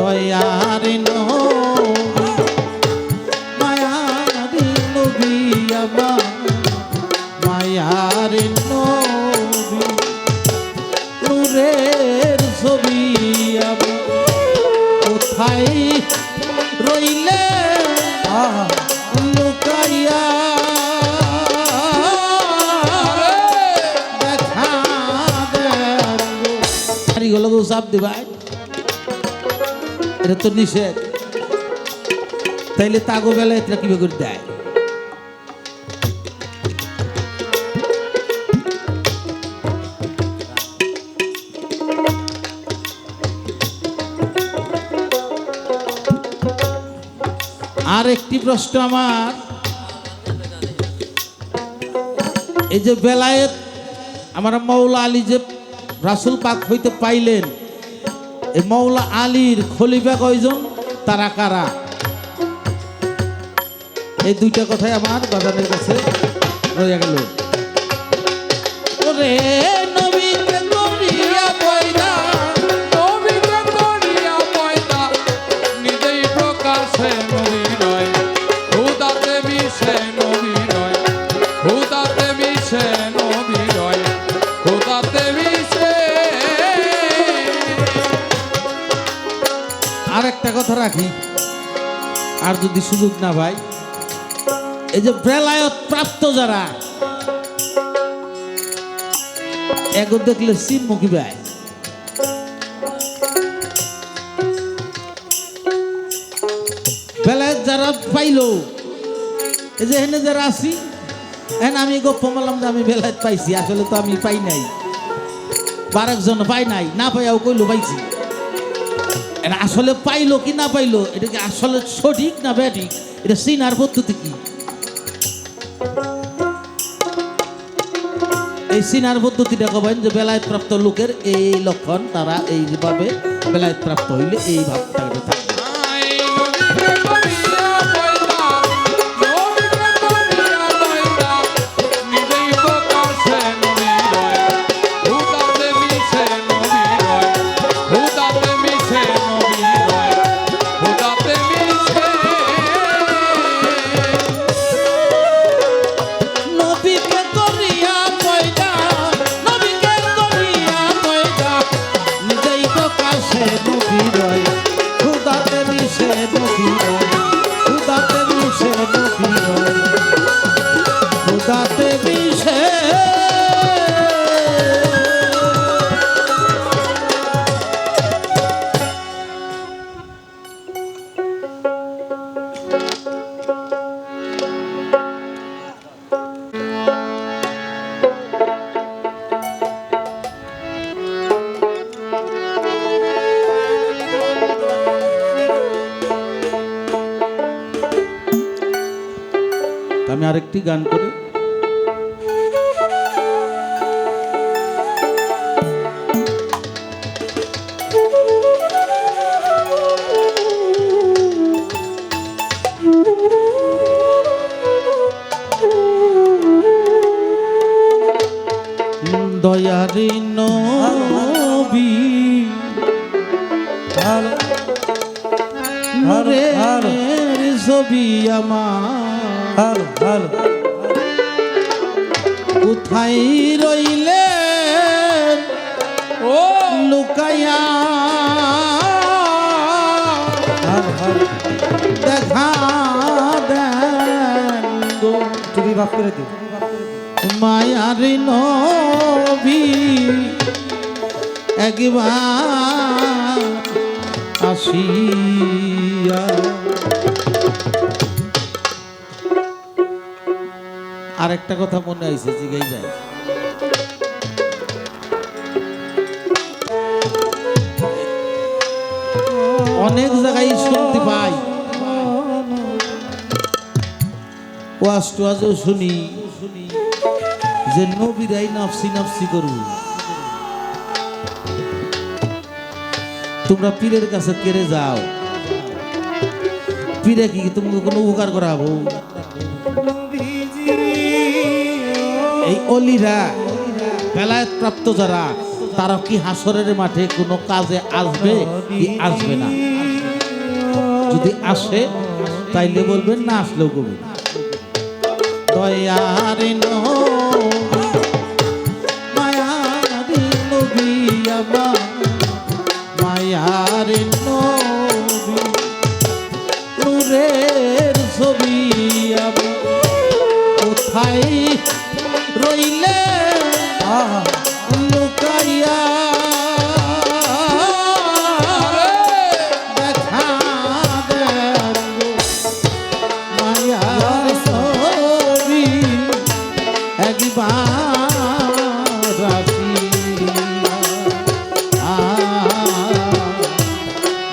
দয়ার নবী মায়ার নবী আমার মায়ার নবী নূরের ছবি আমার কোথায় রইলে লুকাইয়া দেখা দেন গো চাপ দিবাই এটা তো নিষেধ তাইলে তাগো বেলা এটা কিভাবে করে দেয় আর একটি প্রশ্ন আমার এই যে বেলায়েত আমার মৌলা আলী যে রাসূল পাক হইতে পাইলেন এই মৌলা আলীর খলিফা কয়জন তারা কারা এই দুইটা কথাই আমার বাজানের কাছে রয়ে গেল ওরে নবীকে করিয়া পয়দা নবীকে করিয়া পয়দা নিজেই প্রকাশে নবী নয় খুদাতে মিশে নবী নয় খুদাতে মিশে নবী নয় খুদাতে মিশে আর একটা কথা রাখি আর যদি সুযোগ না ভাই এই যে বেলায়েত প্রাপ্ত যারা এগো দেখলে সিন মুখী ভাই বেলায়েত যারা পাইলো এই যে এখানে যারা আছি এখন আমি গপ্প মারলাম যে আমি বেলায়েত পাইছি আসলে তো আমি পাই নাই বারেকজন পাই নাই না পাইয়াও কইলো পাইছি এটা আসলে পাইলো কি না পাইলো এটা কি আসলে সঠিক না ব্যাঠিক এটা চিনার পদ্ধতি কি এই চিনার পদ্ধতিটা কবেন যে বেলায়েত প্রাপ্ত লোকের এই লক্ষণ তারা এইভাবে বেলায়েত প্রাপ্ত হইলে এই ভাবটা থাকবে আমি আরেকটি গান করে দয়ারি নবী নূরের ছবি আমার কোথায় রইলেন ও লুকাইয়া দেখা দেন গো তুমি বাপ করে দিও মায়ার নবী একবার আসিয়া আরেকটা কথা মনে আইছে জিগাই যায় অনেক জায়গায় শুনতে পাই ওয়াজ টোয়াজও শুনি যে নবীরাই নাফসি নাফসি করু তোমরা পীরের কাছে কেড়ে যাও পীরে কি তোমাকে কোনো উপকার করাবো এই অলিরা বেলায়েত প্রাপ্ত যারা তারা কি হাসরের মাঠে কোনো কাজে আসবে কি আসবে না যদি আসে তাইলে বলবেন, না আসলেও করবেন। দয়ার নবী মায়ার নবী আমার, মায়ার নবী নূরের ছবি আমার, কোথায় রইলে লুকাইয়া দেখা দেন গো মায়ার ছবি একবার আসিয়া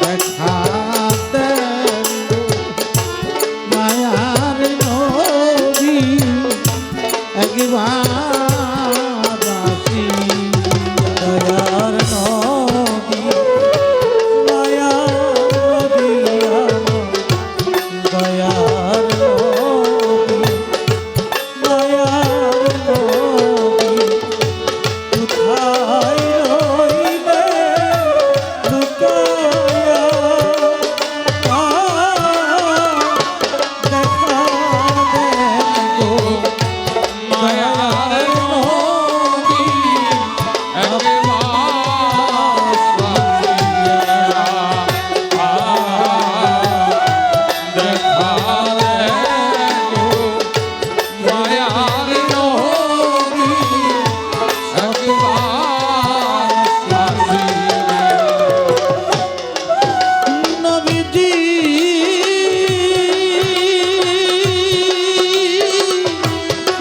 দেখা দেন গো মায়ার নবী একবার দয়ার নবী মায়ার নবী দয়ার নবী মায়ার নবী কোথায় রইলে লুকায়া দেখা দেন গো মায়ার নবী নবীজি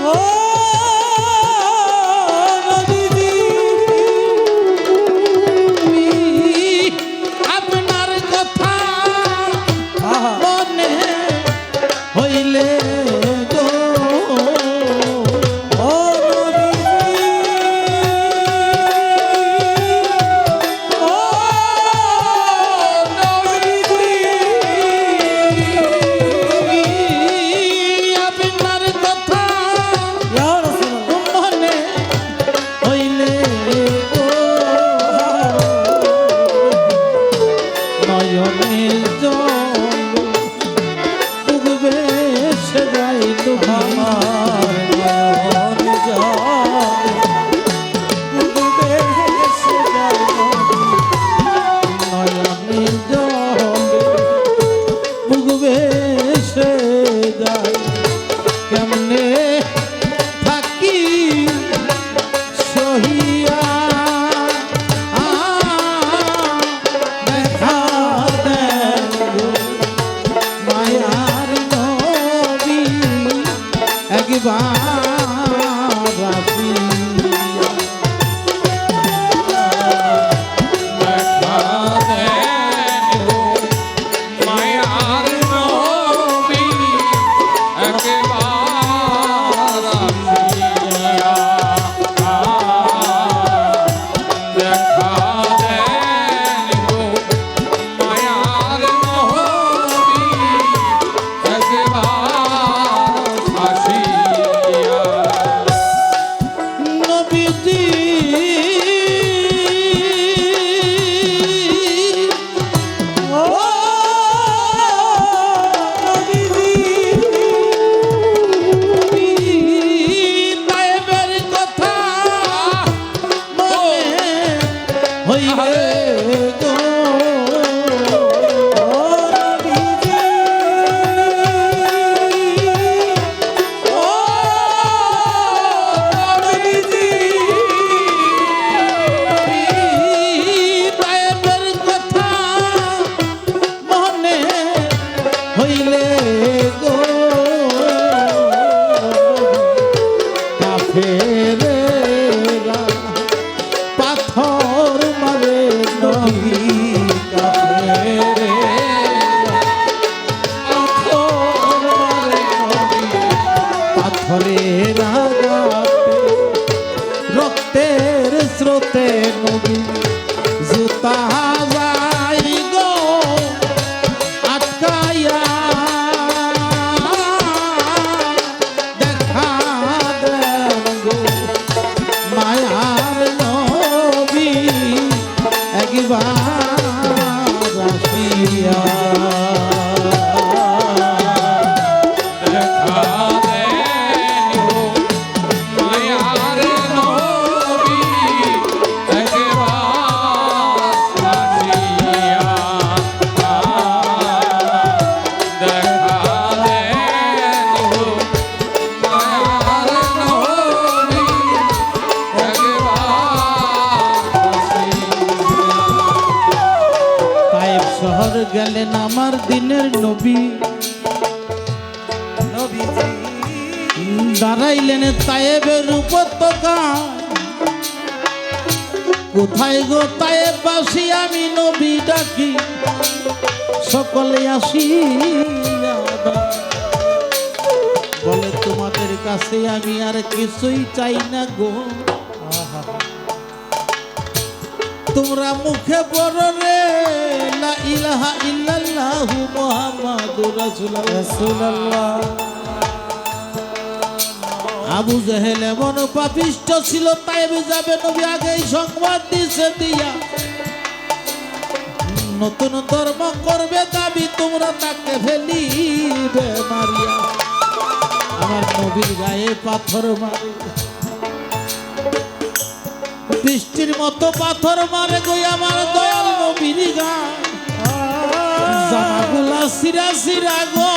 ও নবীজি আপনার কথা আহা মনে হইলে গো ও নবীজি ও নবীজি আপনার কথা ইয়া রাসূলুল্লাহ মনে হইলে গো নয়নে জল উগবে সে যাইত আমার নয়ন জল উঠবে এসে যায় নয়নে জল উগবে সে যায় কেমনে থাকি সহিয়া দেখা দেন গো মায়ার নবী একবার আসিয়া মায়ার নবী একবার আসিয়া দেখা দেন গো মায়ার নবী একবার আসিয়া নবীজি ও নবীজি তায়েবের কথা মনে হইলে গো ও নবীজি ও নবীজি তায়েবের কথা মনে হইলে গো কাফেরেরা পাথর মারে নবী পাথরের আঘাতে রক্তের স্রোতে নবী জুতা যাই গো আটকাইয়া দেখা দেন গো মায়ার নবী একবার আসিয়া শহর গেলেন আমার দিনের নবী, নবীজি দাঁড়াইলেন তায়েবের উপত্যকা। কোথায় গো তায়েববাসী, আমি নবী ডাকি, সকলে আসিয়া বলে তোমাদের কাছে আমি আর কিছুই চাই না গো, তোমরা মুখে বলো রে লা ইলাহা ইল্লাল্লাহু মুহাম্মাদুর রাসূলুল্লাহ। রাসূলুল্লাহ আবু জেহেল এমন পাপিষ্ঠ ছিল, তাইবে যাবে নবী আগেই সংবাদ দিছে দিয়া, নতুন ধর্ম করবে দাবি, তোমরা তাকে ফেলিবে মারিয়া। আমার নবীর গায়ে পাথর মারে, বৃষ্টির মতো পাথর মারে গো আমার দয়াল নবীর গায়ে, জামাগুলা সিরা সিরা গো,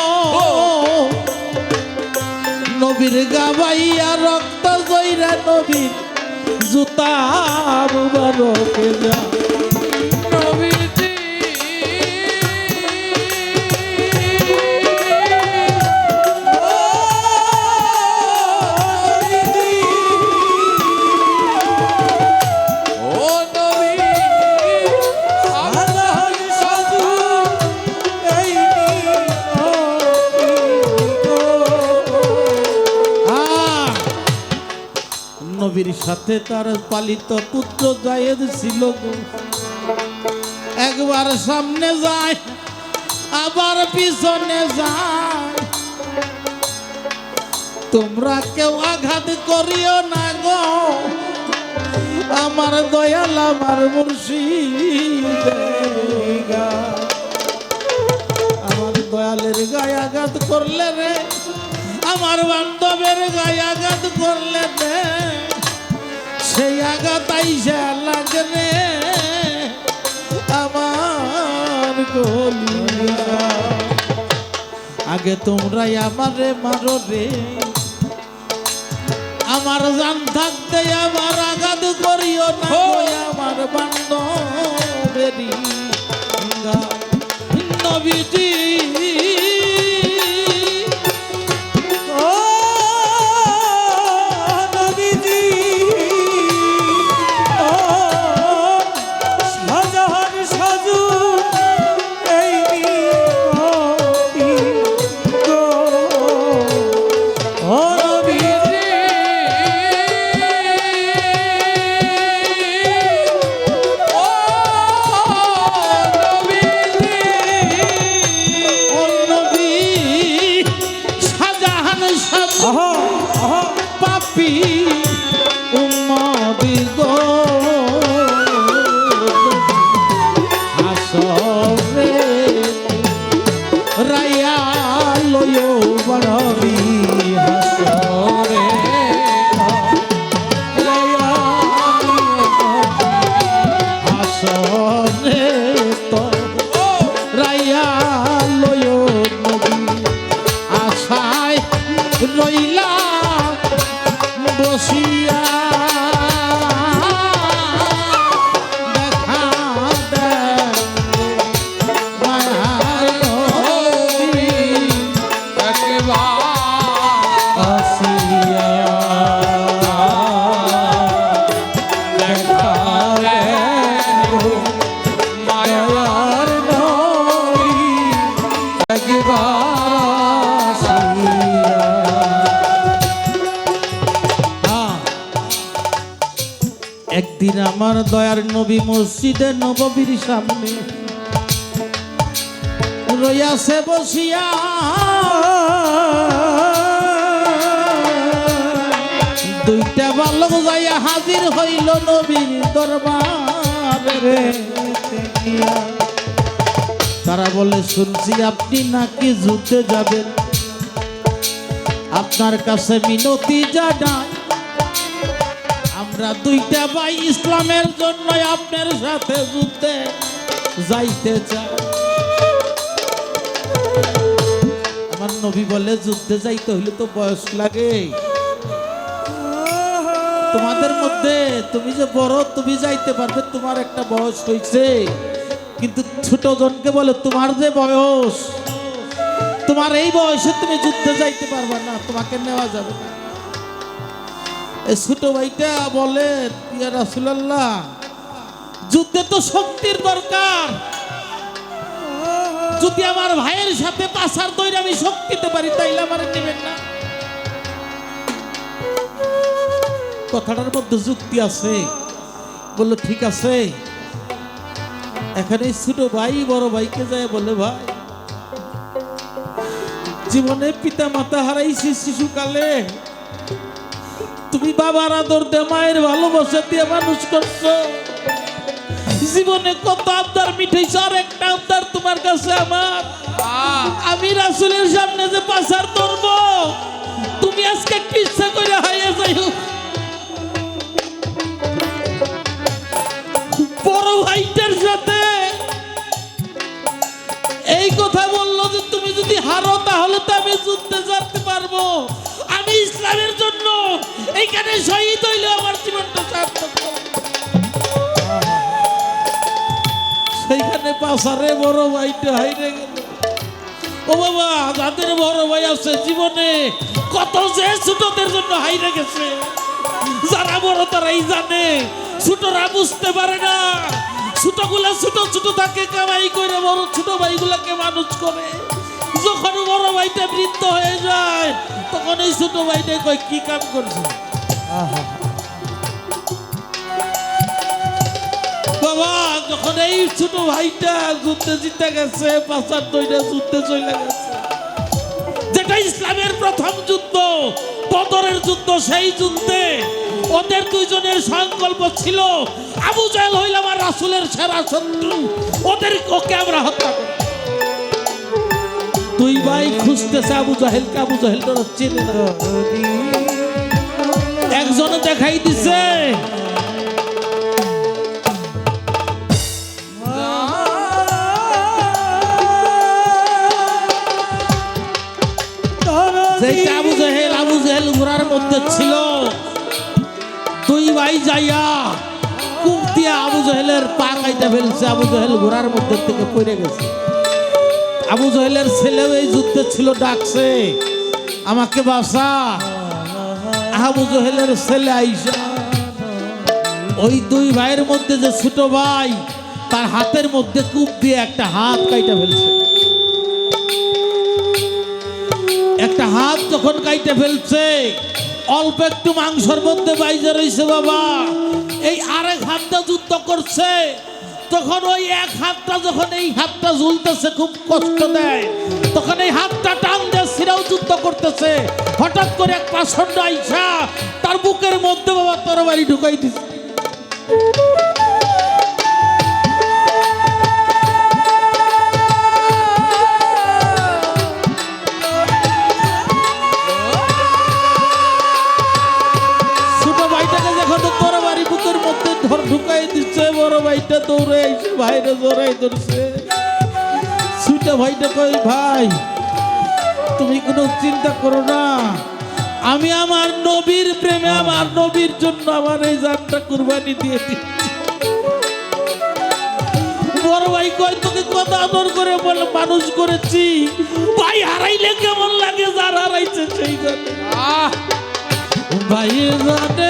নবীর গাবাইয়া রক্ত জয়রা, নবীর জুতা মুবারকে যা। নবীজি ও নবী আল্লাহর সাজু এই নবীর সাথে তার পালিত পুত্র জায়েদ ছিল গো। একবার সামনে যায় আবার পিছনে যায়, তোমরা কেউ আঘাত করিও না গো, আমার দয়াল আমার মুর্শিদ, আমার দয়ালের গায়ে আঘাত করলে রে, আমার বান্ধবের গায়ে আঘাত করলে রে, সেই আঘাত আইসা লাগে রে আমার গলিয়া। আগে তোমরাই আমারে মারো রে, আমার জান থাকতে আমার আঘাত করিও না গো, আমার বান্ধবেরি নবীজি। ও নবীজি ও শাহজাহান সাজু এই নবী গো। ও নবীজি ও নবীজি ও নবী শাহজাহান সাজু আহা আহা পাপি উম্মতি গো, আসরে রায়া লয়ো বড়বি, হাসরে রায়া আসরে তো রায়া লয়ো নবী, আশায় রইলা বসিয়া, দেখা দেন মায়ার নবী একবার আসিয়া, দেখা দেন গো মায়ার নবী একবার একদিন আমার দয়ার নবী মসজিদে নববীর সামনে রইয়াছে বসিয়া, দুইটা বালক যাইয়া হাজির হইল নবীর দরবারে। তারা বলে শুনছি আপনি নাকি যুদ্ধে যাবেন, আপনার কাছে মিনতি জানাই, আমরা দুইটা ভাই ইসলামের জন্য আপনার সাথে যুদ্ধে যাইতে চাই। আমার নবী বলে যুদ্ধে যাইতে হইলে তো বয়স লাগে, তোমাদের মধ্যে তুমি যে বড় তুমি যাইতে পারবে, তোমার একটা বয়স হয়েছে, কিন্তু ছোট জনকে বলে তোমার যে বয়স, তোমার এই বয়সে তুমি যুদ্ধে যাইতে পারবে না, তোমাকে নেওয়া যাবে না। এই ছোট ভাইটা বলে ইয়া রাসূলুল্লাহ, যুদ্ধে তো শক্তির দরকার, যদি আমার ভাইয়ের সাথে পাছার দইরা আমি শক্তিতে পারি তাইলে আমার নেবেন না। কথাটার মধ্যে যুক্তি আছে। বললো ঠিক আছে। এখানে ছোট ভাই বড় ভাইকে যায় বলে, ভাই জীবনে পিতা মাতা হারাইছি শিশুকালে, তুমি বাবার আদর দিয়ে মায়ের ভালোবাসা দিয়ে মানুষ করছো, জীবনে কত আবদার মিঠাইছো, আর একটা আবদার তোমার কাছে আমার, আমি রাসূলের সামনে যে পাছার ধরবো, তুমি আজকে কিচ্ছা করে হাইয়া যাইও। বড় ভাইটার সাথে এই কথা বললো যে তুমি যদি হারো তাহলে তো আমি যুদ্ধে যেতে পারবো, আমি ইসলামের জন্য এইখানে শহীদ হইলে আমার জীবনটা সার্থক হবে। সেইখানে পাছারে বড় ভাইটা হাইরে গেল। ও বাবা, যাদের বড় ভাই আছে জীবনে কত যে ছোটদের জন্য হাইরে গেছে, যারা বড় তারাই জানে, ছোটরা বুঝতে পারে না। ছোটগুলা ছোট ছোট থাকে, কামাই করে বড় ছোট ভাইগুলাকে মানুষ করে। যখন বড় ভাইটা বৃদ্ধ হয়ে যায় তখন এই ছোট ভাইটা কয় কি কাম করছে। বাবা, যখন এই ছোট ভাইটা যুদ্ধে জিতে গেছে, পাছার দইটা যুদ্ধে চলে গেছে, যেটা ইসলামের প্রথম যুদ্ধ, বদরের যুদ্ধ, সেই যুদ্ধে ওদের দুইজনের সংকল্প ছিল আবু জাহেল হইল আমার রাসূলের সেরা শত্রু, ওকে আমরা হত্যা করব। দুই ভাই খুঁজতেছে আবু জাহেলকে, আবু জাহেল তো চেনে না। একজন দেখাই দিছে যেটা আবু জাহেল ঘোড়ার মধ্যে ছিল। দুই ভাই যাইয়া কূপ দিয়া আবু জাহেলের পা কাইটা ফেলছে, আবু জাহেল ঘোড়ার মধ্যে থেকে পড়ে গেছে। আবু জাহেলের ছেলেও এই যুদ্ধে ছিল, ডাকছে আমাকে বাঁচা। আবু জাহেলের ছেলে আইসা ওই দুই ভাইয়ের মধ্যে যে ছোট ভাই, তার হাতের মধ্যে কূপ দিয়ে একটা হাত কাইটা ফেলছে। একটা হাত যখন কাইটে ফেলছে, অল্প একটু মাংসের মধ্যে বাইজে রয়েছে বাবা। এই আরেক হাতটা যুদ্ধ করছে, তখন ওই এক হাতটা যখন এই হাতটা ঝুলতেছে, খুব কষ্ট দেয়, তখন এই হাতটা টান দিয়ে সিরাও যুদ্ধ করতেছে। হঠাৎ করে এক পাষণ্ড আইসা তার বুকের মধ্যে বাবা তরবারি ঢুকাই দিচ্ছে। ঢুকাই দিচ্ছে, বড় ভাইটা দৌড়ে এসে ভাইরে জড়াই ধরছে। ছোট ভাইটা কই, ভাই তুমি কোনো চিন্তা করো না, আমি আমার নবীর প্রেমে, আমার নবীর জন্য আমার এই জানটা কুরবানি দিয়ে দিচ্ছি। বড় ভাই কয়, তোকে কত আদর করে বলে মানুষ করেছি, ভাই হারাইলে কেমন লাগে, যার হারাইছে সেই জানে। ভাই জানে,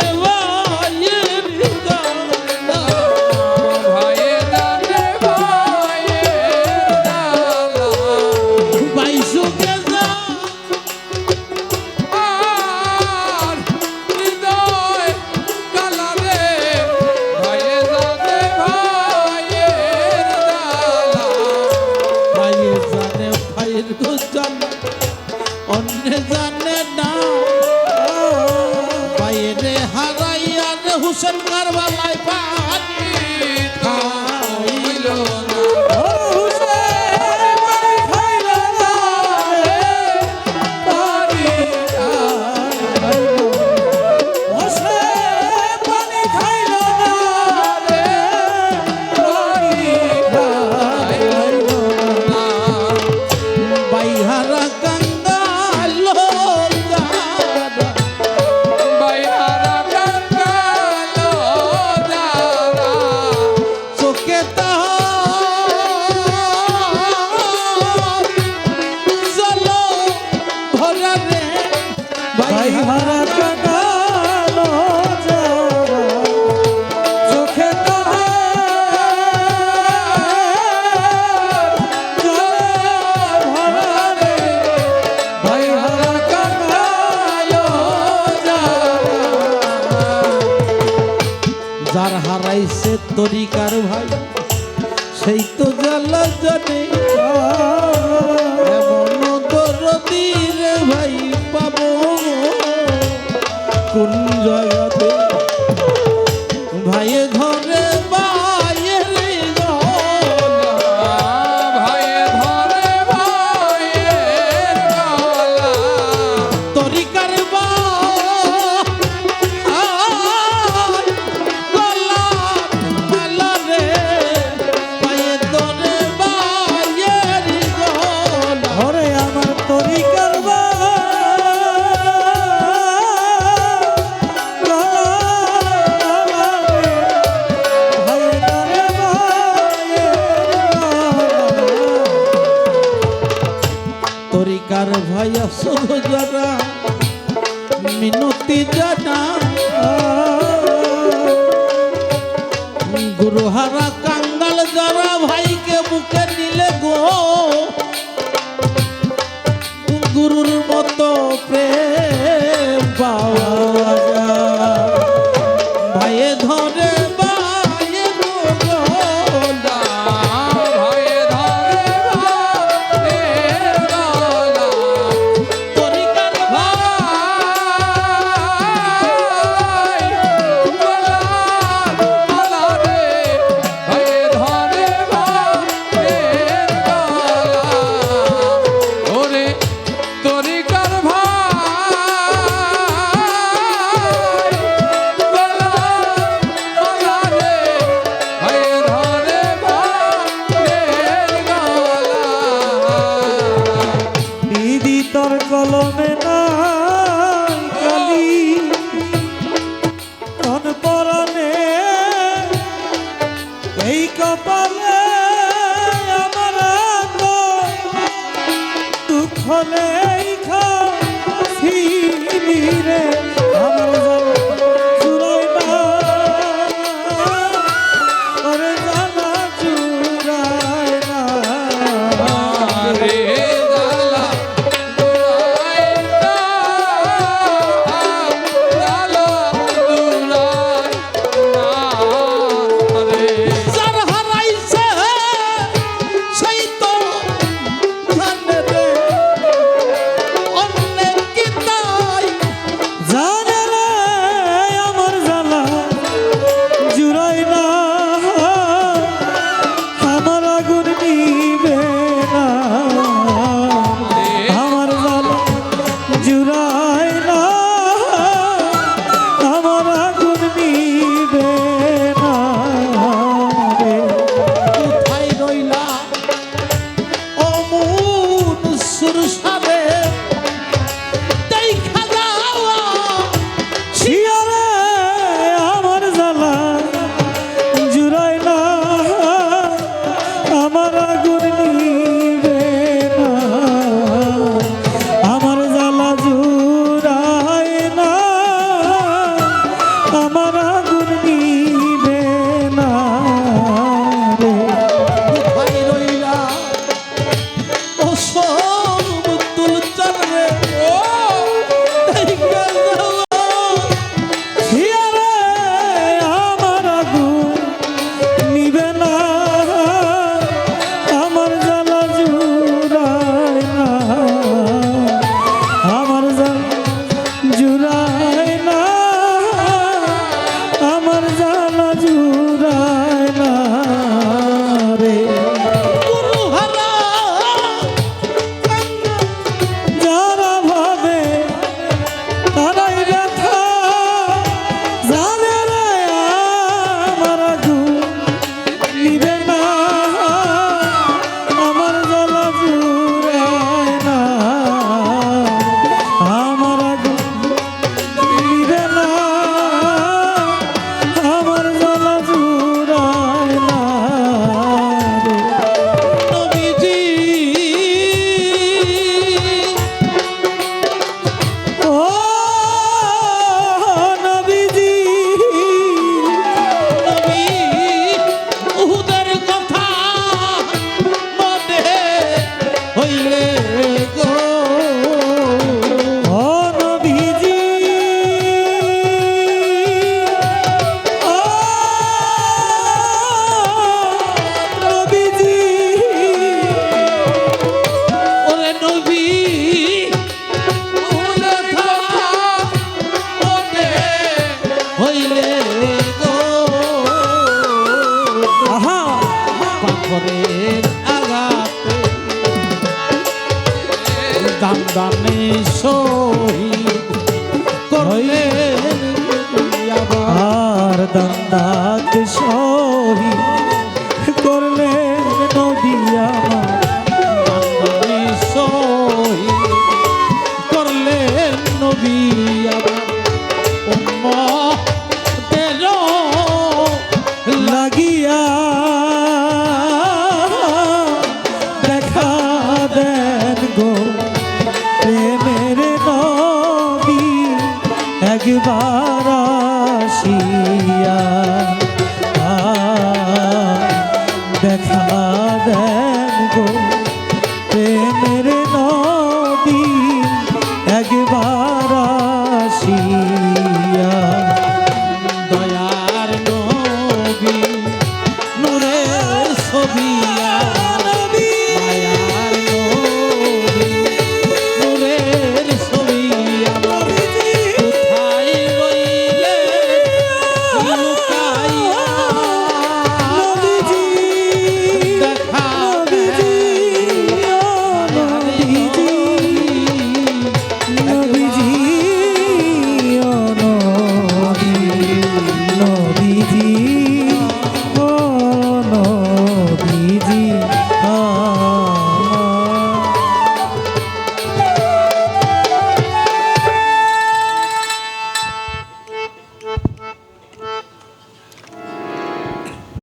অন্য জানে না বাইরে হারাইয়া রে হুসেন কারবালায় পানি খাইল না। হারা যার হারাইছে তরিকার ভাই সেই তো জ্বালা জানে এমন দরদি রে ভাই পাবো কোন জায়গাতে ভাই ঘরে বাইরে গলা ভাইয়ে ধরে ভাইয়ের গলা তরিকার গলা রে পায়ে ধরে বাইরে গলা ওরে আমার তরিকার তরিকার ভাইয়া শুধু যারা মিনতি জানা গুরুহারা কাঙ্গাল যারা ভাইকে বুকে নিলে গো গুরুর মতো প্রেম পাওয়া যায়। ভাইয়ে ধরে বাইয়ে গলা ভাইয়ে ধরে ভাইয়ের গলা তরিকার ভাই গলা গলা রে ভাইয়ে ধরে ভাইয়ের গলা ওরে তরিকার ভাই গলা গলা রে ভাইয়ে ধরে ভাইয়ের গলা দিদি তোর কলমে নাই কালি কোন পরাণে এই কপালে আমার দুঃখ নেই খালি রে আমার চুরাই না ওরে জানা চুরাই না রে গলা দুলাই না গলা দুলাই না রে যার হারাইছে সেই তো জানে রে অনেক কি তাই জানে রে আমার জ্বালা জুড়াই না আমার আগুন নিবে না আমার জ্বালা জুড়াই না আমার আগুন নিবে না রে। কোথায় রইলা অমুন সুরসারে দেখা যাওয়া শিয়ারে আমার জ্বালা জুড়াই না আমার আগুন নিবে দান দানে শহীদ করলেন আবার আর দান্দাত শহীদ করলেন নবী আমার দান দানে শহীদ করলেন নবী আবার উম্মতেরও লাগিয়া দেখা দেন গো প্রেমের নবী একবার আসিয়া দেখা দেন গো প্রেমের নবী একবার আসিয়া দয়ার নবী নূরের ছবি মায়ার নবী নূরের ছবি আমার কোথায় রইলে লুকাইয়া দেখা নবীজি